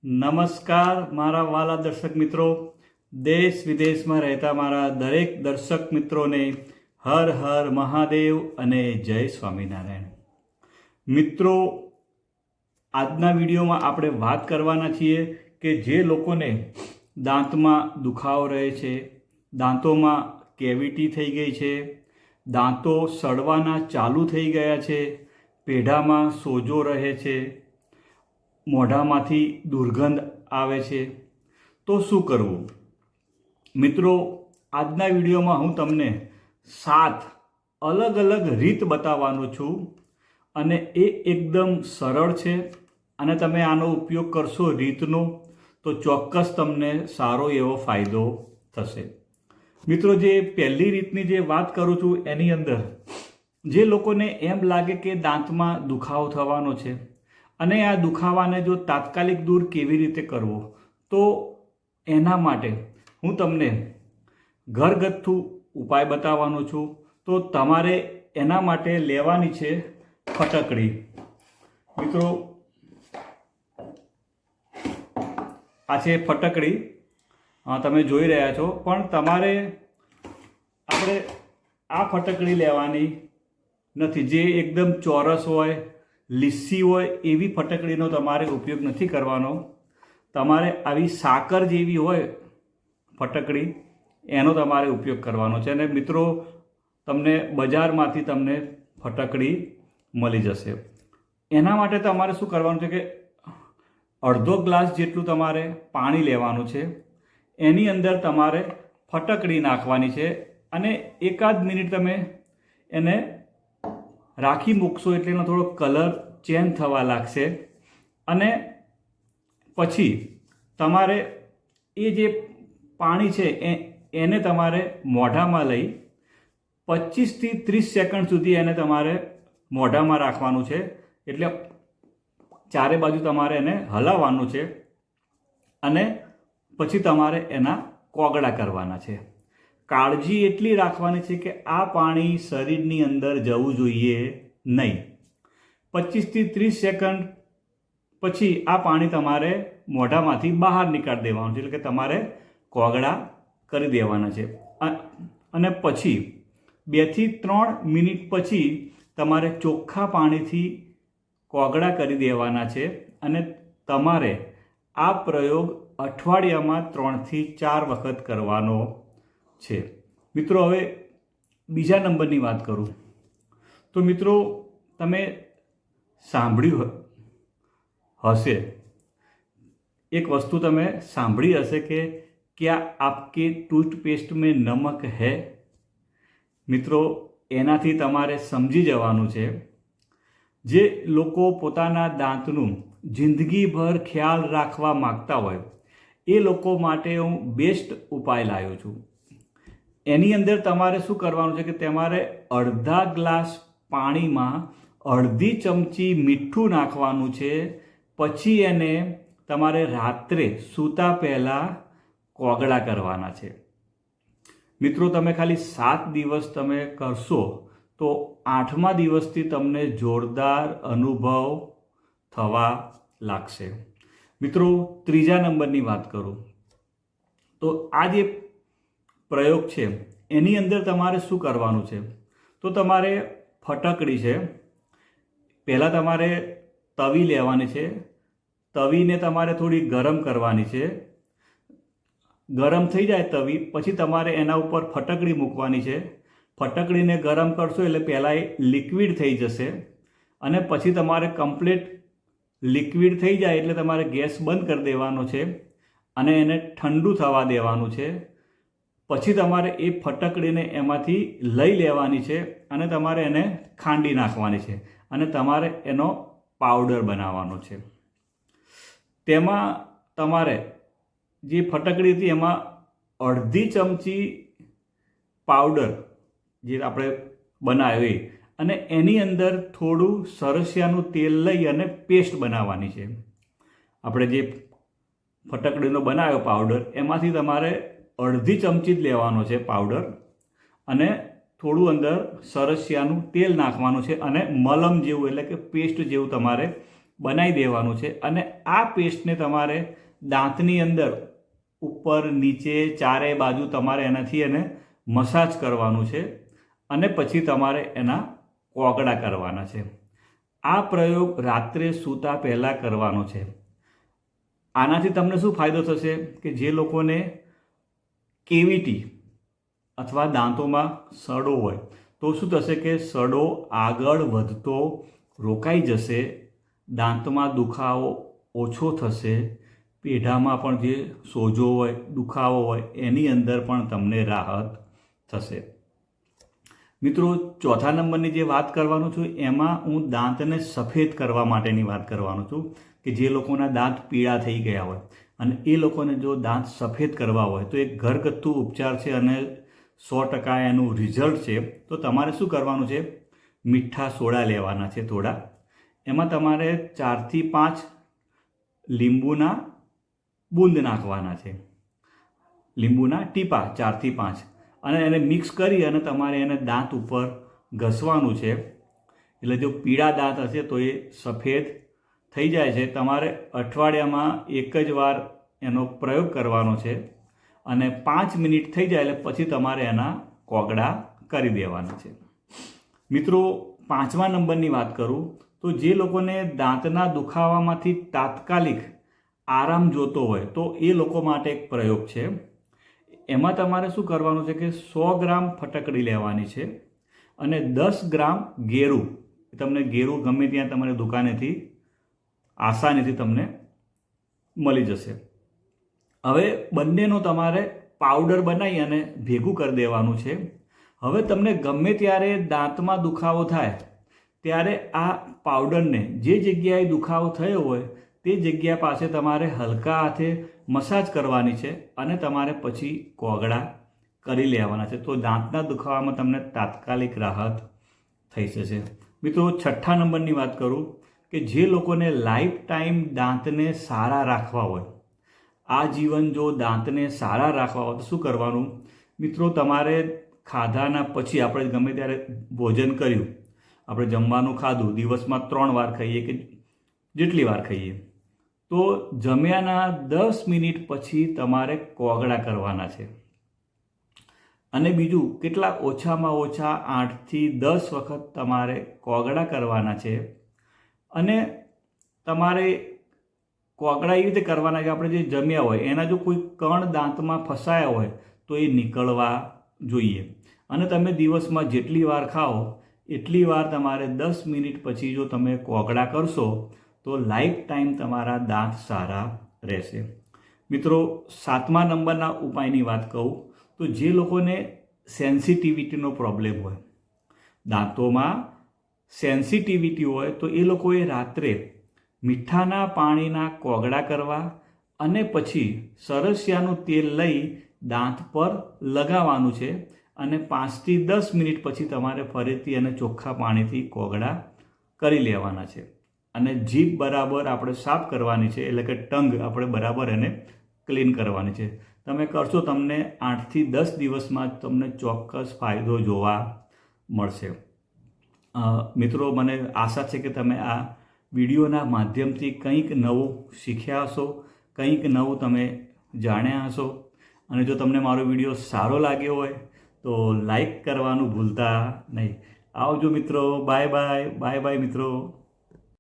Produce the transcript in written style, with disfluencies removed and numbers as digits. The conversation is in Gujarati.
નમસ્કાર મારા વાલા દર્શક મિત્રો, દેશ વિદેશમાં રહેતા મારા દરેક દર્શક મિત્રોને હર હર મહાદેવ અને જય સ્વામિનારાયણ. મિત્રો, આજના વિડીયોમાં આપણે વાત કરવાના છીએ કે જે લોકોને દાંતમાં દુખાવો રહે છે, દાંતોમાં કેવિટી થઈ ગઈ છે, દાંતો સડવાના ચાલુ થઈ ગયા છે, પેઢામાં સોજો રહે છે, મોઢામાંથી દુર્ગંધ આવે છે, તો શું કરવું? મિત્રો, આજના વિડીયોમાં હું તમને 7 અલગ અલગ રીત બતાવવાનો છું અને એ એકદમ સરળ છે અને તમે આનો ઉપયોગ કરશો રીતનો તો ચોક્કસ તમને સારો એવો ફાયદો થશે. મિત્રો, જે પહેલી રીતની જે વાત કરું છું એની અંદર જે લોકોને એમ લાગે કે દાંતમાં દુખાવો થવાનો છે અને આ દુખાવાને જો તાત્કાલિક દૂર કેવી રીતે કરવો, તો એના માટે હું તમને ઘરગથ્થુ ઉપાય બતાવવાનો છું. તો તમારે એના માટે લેવાની છે ફટકડી. મિત્રો, આ છે ફટકડી, તમે જોઈ રહ્યા છો, પણ તમારે આપણે આ ફટકડી લેવાની નથી જે એકદમ ચોરસ હોય, લીસી હોય એવી ફટકડીનો તમારે ઉપયોગ નથી કરવાનો. તમારે આવી સાકર જેવી હોય ફટકડી એનો તમારે ઉપયોગ કરવાનો છે. અને મિત્રો, તમને બજારમાંથી તમને ફટકડી મળી જશે. એના માટે તમારે શું કરવાનું છે કે અડધો ગ્લાસ જેટલું તમારે પાણી લેવાનું છે, એની અંદર તમારે ફટકડી નાખવાની છે અને એકાદ મિનિટ તમે એને રાખી મૂકશો એટલે એનો થોડો કલર ચેન્જ થવા લાગશે. અને પછી તમારે એ જે પાણી છે એને તમારે મોઢામાં લઈ 25 થી 30 સેકન્ડ સુધી એને તમારે મોઢામાં રાખવાનું છે. એટલે ચારે બાજુ તમારે એને હલાવવાનું છે અને પછી તમારે એના કોગળા કરવાના છે. કાળજી એટલી રાખવાની છે કે આ પાણી શરીરની અંદર જવું જોઈએ નહીં. 25 થી 30 સેકન્ડ પછી આ પાણી તમારે મોઢામાંથી બહાર નીકાળી દેવાનું છે, એટલે કે તમારે કોગળા કરી દેવાના છે. અને પછી 2 થી 3 મિનિટ પછી તમારે ચોખ્ખા પાણીથી કોગળા કરી દેવાના છે અને તમારે આ પ્રયોગ અઠવાડિયામાં 3 થી 4 વખત કરવાનો છે. મિત્રો, હવે બીજા નંબરની વાત કરું તો મિત્રો, તમે સાંભળ્યું હશે, એક વસ્તુ તમે સાંભળી હશે કે ક્યાં આપકે ટૂથપેસ્ટ મેં નમક હૈ? મિત્રો, એનાથી તમારે સમજી જવાનું છે. જે લોકો પોતાના દાંતનું જિંદગીભર ખ્યાલ રાખવા માગતા હોય એ લોકો માટે હું બેસ્ટ ઉપાય લાવ્યો છું. એની અંદર તમારે શું કરવાનું છે કે તમારે અડધા ગ્લાસ પાણીમાં અડધી ચમચી મીઠું નાખવાનું છે. પછી એને તમારે રાત્રે સૂતા પહેલાં કોગળા કરવાના છે. મિત્રો, તમે ખાલી 7 દિવસ તમે કરશો તો 8મા દિવસથી તમને જોરદાર અનુભવ થવા લાગશે. મિત્રો, ત્રીજા નંબરની વાત કરું તો આ જે પ્રયોગ છે એની અંદર તમારે શું કરવાનું છે, તો તમારે ફટકડી છે, પહેલાં તમારે તવી લેવાની છે. તવીને તમારે થોડી ગરમ કરવાની છે. ગરમ થઈ જાય તવી પછી તમારે એના ઉપર ફટકડી મૂકવાની છે. ફટકડીને ગરમ કરશો એટલે પહેલાં એ લિક્વિડ થઈ જશે અને પછી તમારે કમ્પ્લીટ લિક્વિડ થઈ જાય એટલે તમારે ગેસ બંધ કરી દેવાનો છે અને એને ઠંડુ થવા દેવાનું છે. પછી તમારે એ ફટકડીને એમાંથી લઈ લેવાની છે અને તમારે એને ખાંડી નાખવાની છે અને તમારે એનો પાવડર બનાવવાનો છે. તેમાં તમારે જે ફટકડી હતી એમાં અડધી ચમચી પાવડર જે આપણે બનાવ્યો અને એની અંદર થોડું સરસિયાનું તેલ લઈ અને પેસ્ટ બનાવવાની છે. આપણે જે ફટકડીનો બનાવ્યો પાવડર એમાંથી તમારે અડધી ચમચી જ લેવાનો છે પાવડર અને થોડું અંદર સરસિયાનું તેલ નાખવાનું છે અને મલમ જેવું એટલે કે પેસ્ટ જેવું તમારે બનાવી દેવાનું છે અને આ પેસ્ટને તમારે દાંતની અંદર ઉપર નીચે ચારે બાજુ તમારે એનાથી એને મસાજ કરવાનું છે અને પછી તમારે એના કોગળા કરવાના છે. આ પ્રયોગ રાત્રે સૂતા પહેલાં કરવાનો છે. આનાથી તમને શું ફાયદો થશે કે જે લોકોને કેવિટી અથવા દાંતોમાં સડો હોય તો શું થશે કે સડો આગળ વધતો રોકાઈ જશે, દાંતમાં દુખાવો ઓછો થશે, પેઢામાં પણ જે સોજો હોય દુખાવો હોય એની અંદર પણ તમને રાહત થશે. મિત્રો, ચોથા નંબરની જે વાત કરવાનું છું એમાં હું દાંતને સફેદ કરવા માટેની વાત કરવાનું છું કે જે લોકોના દાંત પીળા થઈ ગયા હોય અને એ લોકોને જો દાંત સફેદ કરવા હોય તો એક ઘરગથ્થુ ઉપચાર છે અને 100% એનું રિઝલ્ટ છે. તો તમારે શું કરવાનું છે, મીઠા સોડા લેવાના છે થોડા, એમાં તમારે 4 થી 5 લીંબુના બૂંદ નાખવાના છે, લીંબુના ટીપા 4 થી 5, અને એને મિક્સ કરી અને તમારે એને દાંત ઉપર ઘસવાનું છે. એટલે જો પીળા દાંત હશે તો એ સફેદ થઈ જાય છે. તમારે અઠવાડિયામાં એક જ વાર એનો પ્રયોગ કરવાનો છે અને 5 મિનિટ થઈ જાય એટલે પછી તમારે એના કોગળા કરી દેવાના છે. મિત્રો, 5મા નંબરની વાત કરું તો જે લોકોને દાંતના દુખાવામાંથી તાત્કાલિક આરામ જોતો હોય તો એ લોકો માટે એક પ્રયોગ છે. એમાં તમારે શું કરવાનું છે કે 100 ગ્રામ ફટકડી લેવાની છે અને 10 ગ્રામ ગેરું. તમને ગેરું ગમે ત્યાં તમારી દુકાનેથી આસાનીથી તમને મળી જશે. હવે બંનેનો તમારે પાવડર બનાવી અને ભેગું કરી દેવાનું છે. હવે તમને ગમે ત્યારે દાંતમાં દુખાવો થાય ત્યારે આ પાવડરને જે જગ્યાએ દુખાવો થયો હોય તે જગ્યા પાસે તમારે હલકા હાથે મસાજ કરવાની છે અને તમારે પછી કોગળા કરી લેવાના છે. તો દાંતના દુખાવામાં તમને તાત્કાલિક રાહત થઈ જશે. મિત્રો, 6થા નંબરની વાત કરું કે જે લોકોને લાઈફ ટાઈમ દાંતને સારા રાખવા હોય, આ જીવન જો દાંતને સારા રાખવા હોય તો શું કરવાનું? મિત્રો, તમારે ખાધાના પછી આપણે ગમે ત્યારે ભોજન કર્યું, આપણે જમવાનું ખાધું, દિવસમાં 3 વાર ખાઈએ કે જેટલી વાર ખાઈએ, તો જમ્યાના 10 મિનિટ પછી તમારે કોગળા કરવાના છે. અને બીજું, કેટલા ઓછામાં ઓછા 8 થી 10 વખત તમારે કોગળા કરવાના છે. અને તમારે કોગળા એવી રીતે કરવાના કે આપણે જે જમ્યા હોય એના જો કોઈ કણ દાંતમાં ફસાયા હોય તો એ નીકળવા જોઈએ. અને તમે દિવસમાં જેટલી વાર ખાઓ એટલી વાર તમારે 10 મિનિટ પછી જો તમે કોગળા કરશો તો લાઈફ ટાઈમ તમારા દાંત સારા રહેશે. મિત્રો, 7મા નંબરના ઉપાયની વાત કહું તો જે લોકોને સેન્સિટિવિટીનો પ્રોબ્લેમ હોય, દાંતોમાં સેન્સિટિવિટી હોય, તો એ લોકોએ રાત્રે મીઠાના પાણીના કોગળા કરવા અને પછી સરસિયાનું તેલ લઈ દાંત પર લગાવવાનું છે અને 5 થી 10 મિનિટ પછી તમારે ફરીથી અને ચોખ્ખા પાણીથી કોગળા કરી લેવાના છે. અને જીભ બરાબર આપણે સાફ કરવાની છે, એટલે કે ટંગ આપણે બરાબર એને ક્લીન કરવાની છે. તમે કરશો તમને 8 થી 10 દિવસમાં તમને ચોક્કસ ફાયદો જોવા મળશે. મિત્રો, મને આશા છે કે તમે આ વિડીયોના માધ્યમથી કંઈક નવું શીખ્યા હશો, કંઈક નવું તમે જાણ્યા હશો. અને જો તમને મારો વિડીયો સારો લાગ્યો હોય તો લાઈક કરવાનું ભૂલતા નહીં. આવજો મિત્રો, બાય બાય મિત્રો.